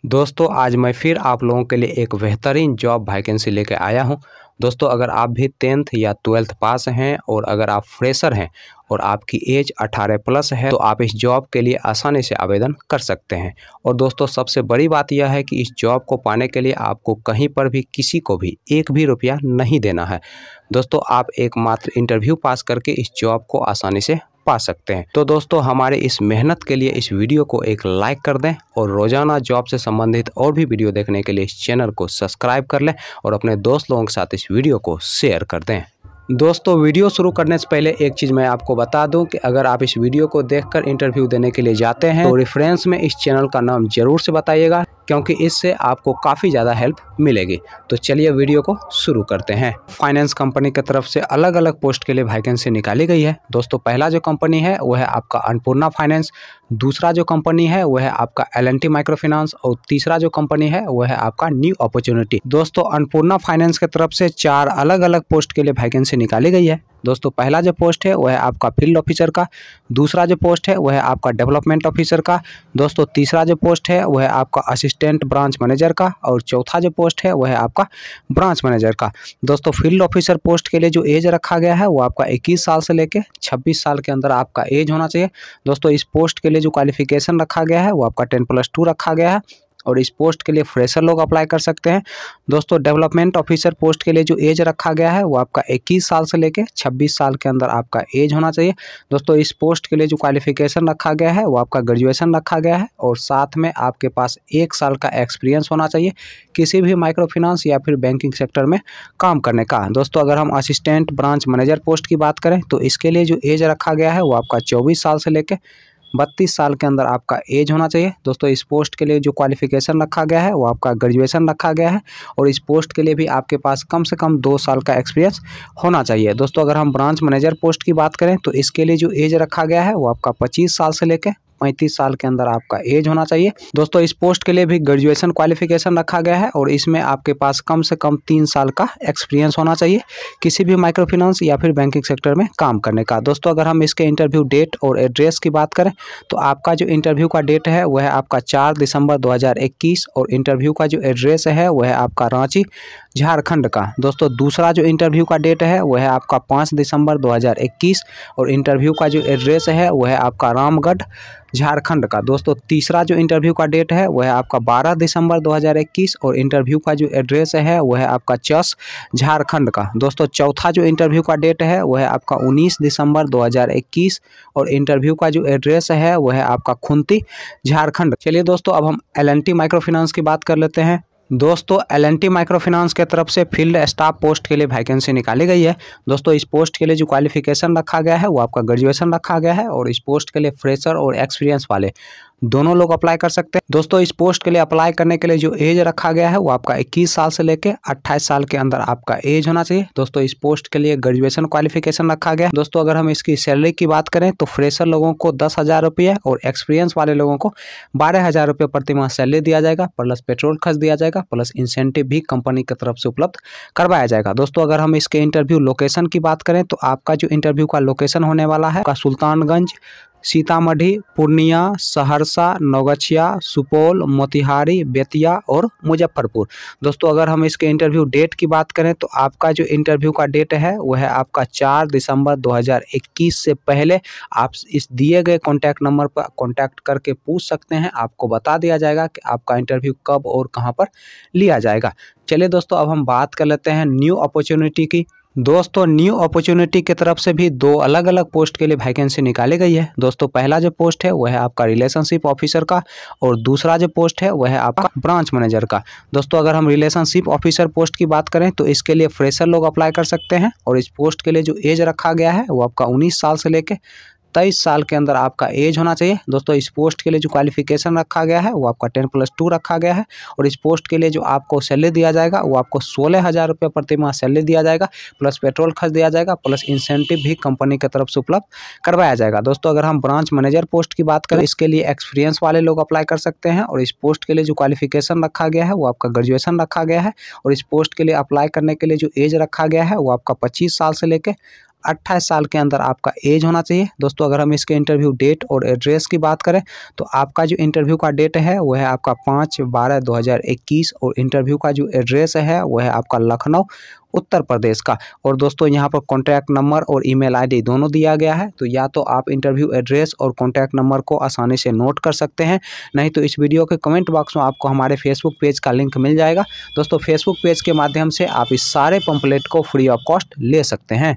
दोस्तों आज मैं फिर आप लोगों के लिए एक बेहतरीन जॉब वैकेंसी लेके आया हूं। दोस्तों अगर आप भी 10th या 12th पास हैं और अगर आप फ्रेशर हैं और आपकी एज 18 प्लस है तो आप इस जॉब के लिए आसानी से आवेदन कर सकते हैं। और दोस्तों सबसे बड़ी बात यह है कि इस जॉब को पाने के लिए आपको कहीं पर भी किसी को भी एक भी रुपया नहीं देना है। दोस्तों आप एकमात्र इंटरव्यू पास करके इस जॉब को आसानी से पा सकते हैं। तो दोस्तों हमारे इस मेहनत के लिए इस वीडियो को एक लाइक कर दें और रोजाना जॉब से संबंधित और भी वीडियो देखने के लिए इस चैनल को सब्सक्राइब कर लें और अपने दोस्त लोगों के साथ इस वीडियो को शेयर कर दें। दोस्तों वीडियो शुरू करने से पहले एक चीज़ मैं आपको बता दूं कि अगर आप इस वीडियो को देखकर इंटरव्यू देने के लिए जाते हैं तो रेफरेंस में इस चैनल का नाम जरूर से बताइएगा, क्योंकि इससे आपको काफ़ी ज़्यादा हेल्प मिलेगी। तो चलिए वीडियो को शुरू करते हैं। फाइनेंस कंपनी की तरफ से अलग अलग पोस्ट के लिए वैकेंसी निकाली गई है। दोस्तों पहला जो कंपनी है वह है आपका अन्नपूर्णा फाइनेंस, दूसरा जो कंपनी है वह है आपका L&T माइक्रो फाइनेंस और तीसरा जो कंपनी है वह है आपका न्यू अपॉर्चुनिटी। दोस्तों अन्नपूर्णा फाइनेंस की तरफ से 4 अलग अलग पोस्ट के लिए वैकेंसी निकाली गई है। दोस्तों पहला जो पोस्ट है वह है आपका फील्ड ऑफिसर का, दूसरा जो पोस्ट है वह है आपका डेवलपमेंट ऑफिसर का, दोस्तों तीसरा जो पोस्ट है वह है आपका असिस्टेंट ब्रांच मैनेजर का और चौथा जो पोस्ट है वह है आपका ब्रांच मैनेजर का। दोस्तों फील्ड ऑफिसर पोस्ट के लिए जो एज रखा गया है वो आपका 21 साल से लेकर 26 साल के अंदर आपका एज होना चाहिए। दोस्तों इस पोस्ट के लिए जो क्वालिफिकेशन रखा गया है वो आपका 10+2 रखा गया है और इस पोस्ट के लिए फ्रेशर लोग अप्लाई कर सकते हैं। दोस्तों डेवलपमेंट ऑफिसर पोस्ट के लिए जो एज रखा गया है वो आपका 21 साल से लेकर 26 साल के अंदर आपका एज होना चाहिए। दोस्तों इस पोस्ट के लिए जो क्वालिफिकेशन रखा गया है वो आपका ग्रेजुएशन रखा गया है और साथ में आपके पास 1 साल का एक्सपीरियंस होना चाहिए किसी भी माइक्रो फाइनेंस या फिर बैंकिंग सेक्टर में काम करने का। दोस्तों अगर हम असिस्टेंट ब्रांच मैनेजर पोस्ट की बात करें तो इसके लिए जो एज रखा गया है वो आपका 24 साल से लेकर 32 साल के अंदर आपका एज होना चाहिए। दोस्तों इस पोस्ट के लिए जो क्वालिफिकेशन रखा गया है वो आपका ग्रेजुएशन रखा गया है और इस पोस्ट के लिए भी आपके पास कम से कम 2 साल का एक्सपीरियंस होना चाहिए। दोस्तों अगर हम ब्रांच मैनेजर पोस्ट की बात करें तो इसके लिए जो एज रखा गया है वो आपका 25 साल से लेकर 35 साल के अंदर आपका एज होना चाहिए। दोस्तों इस पोस्ट के लिए भी ग्रेजुएशन क्वालिफिकेशन रखा गया है और इसमें आपके पास कम से कम 3 साल का एक्सपीरियंस होना चाहिए किसी भी माइक्रो फाइनेंस या फिर बैंकिंग सेक्टर में काम करने का। दोस्तों अगर हम इसके इंटरव्यू डेट और एड्रेस की बात करें तो आपका जो इंटरव्यू का डेट है वह है आपका 4 दिसंबर 2021 और इंटरव्यू का जो एड्रेस है वह है आपका रांची झारखंड का। दोस्तों दूसरा जो इंटरव्यू का डेट है वह है आपका 5 दिसंबर 2021 और इंटरव्यू का जो एड्रेस है वह है आपका रामगढ़ झारखंड का। दोस्तों तीसरा जो इंटरव्यू का डेट है वह है आपका 12 दिसंबर 2021 और इंटरव्यू का जो एड्रेस है वह है आपका चस झारखंड का। दोस्तों चौथा जो इंटरव्यू का डेट है वह है आपका 19 दिसंबर 2021 और इंटरव्यू का जो एड्रेस है वह है आपका खुंती झारखंड। चलिए दोस्तों अब हम L&T माइक्रो फाइनेंस की बात कर लेते हैं। दोस्तों L&T माइक्रो फाइनेंस के तरफ से फील्ड स्टाफ पोस्ट के लिए वैकेंसी निकाली गई है। दोस्तों इस पोस्ट के लिए जो क्वालिफिकेशन रखा गया है वो आपका ग्रेजुएशन रखा गया है और इस पोस्ट के लिए फ्रेशर और एक्सपीरियंस वाले दोनों लोग अप्लाई कर सकते हैं। दोस्तों इस पोस्ट के लिए अप्लाई करने के लिए जो एज रखा गया है वो आपका 21 साल से लेकर 28 साल के अंदर आपका एज होना चाहिए। दोस्तों इस पोस्ट के लिए ग्रेजुएशन क्वालिफिकेशन रखा गया है। दोस्तों अगर हम इसकी सैलरी की बात करें तो फ्रेशर लोगों को 10,000 रुपये और एक्सपीरियंस वाले लोगों को 12,000 रुपये प्रति माह सैलरी दिया जाएगा, प्लस पेट्रोल खर्च दिया जाएगा, प्लस इंसेंटिव भी कंपनी की तरफ से उपलब्ध करवाया जाएगा। दोस्तों अगर हम इसके इंटरव्यू लोकेशन की बात करें तो आपका जो इंटरव्यू का लोकेशन होने वाला है सुल्तानगंज, सीतामढ़ी, पूर्णिया, सहरसा, नौगछिया, सुपौल, मोतिहारी, बेतिया और मुजफ्फरपुर। दोस्तों अगर हम इसके इंटरव्यू डेट की बात करें तो आपका जो इंटरव्यू का डेट है वह है आपका 4 दिसंबर 2021 से पहले आप इस दिए गए कॉन्टैक्ट नंबर पर कॉन्टैक्ट करके पूछ सकते हैं। आपको बता दिया जाएगा कि आपका इंटरव्यू कब और कहाँ पर लिया जाएगा। चलिए दोस्तों अब हम बात कर लेते हैं न्यू अपॉर्चुनिटी की। दोस्तों न्यू अपॉर्चुनिटी की तरफ से भी 2 अलग अलग पोस्ट के लिए वैकेंसी निकाली गई है। दोस्तों पहला जो पोस्ट है वह है आपका रिलेशनशिप ऑफिसर का और दूसरा जो पोस्ट है वह है आपका ब्रांच मैनेजर का। दोस्तों अगर हम रिलेशनशिप ऑफिसर पोस्ट की बात करें तो इसके लिए फ्रेशर लोग अप्लाई कर सकते हैं और इस पोस्ट के लिए जो एज रखा गया है वो आपका 19 साल से लेकर 23 साल के अंदर आपका एज होना चाहिए। दोस्तों इस पोस्ट के लिए जो क्वालिफिकेशन रखा गया है वो आपका 10+2 रखा गया है और इस पोस्ट के लिए जो आपको सैलरी दिया जाएगा वो आपको 16,000 रुपये प्रति माह सैलरी दिया जाएगा, प्लस पेट्रोल खर्च दिया जाएगा, प्लस इंसेंटिव भी कंपनी की तरफ से उपलब्ध करवाया जाएगा। दोस्तों अगर हम ब्रांच मैनेजर पोस्ट की बात करें इसके लिए एक्सपीरियंस वाले लोग अप्लाई कर सकते हैं और इस पोस्ट के लिए जो क्वालिफिकेशन रखा गया है वो आपका ग्रेजुएशन रखा गया है और इस पोस्ट के लिए अप्लाई करने के लिए जो एज रखा गया है वो आपका 25 साल से लेकर 28 साल के अंदर आपका एज होना चाहिए। दोस्तों अगर हम इसके इंटरव्यू डेट और एड्रेस की बात करें तो आपका जो इंटरव्यू का डेट है वो है आपका 5/12/2021 और इंटरव्यू का जो एड्रेस है वो है आपका लखनऊ उत्तर प्रदेश का। और दोस्तों यहाँ पर कॉन्टैक्ट नंबर और ईमेल आईडी दोनों दिया गया है, तो या तो आप इंटरव्यू एड्रेस और कॉन्टैक्ट नंबर को आसानी से नोट कर सकते हैं, नहीं तो इस वीडियो के कमेंट बॉक्स में आपको हमारे फेसबुक पेज का लिंक मिल जाएगा। दोस्तों फेसबुक पेज के माध्यम से आप इस सारे पंपलेट को फ्री ऑफ कॉस्ट ले सकते हैं।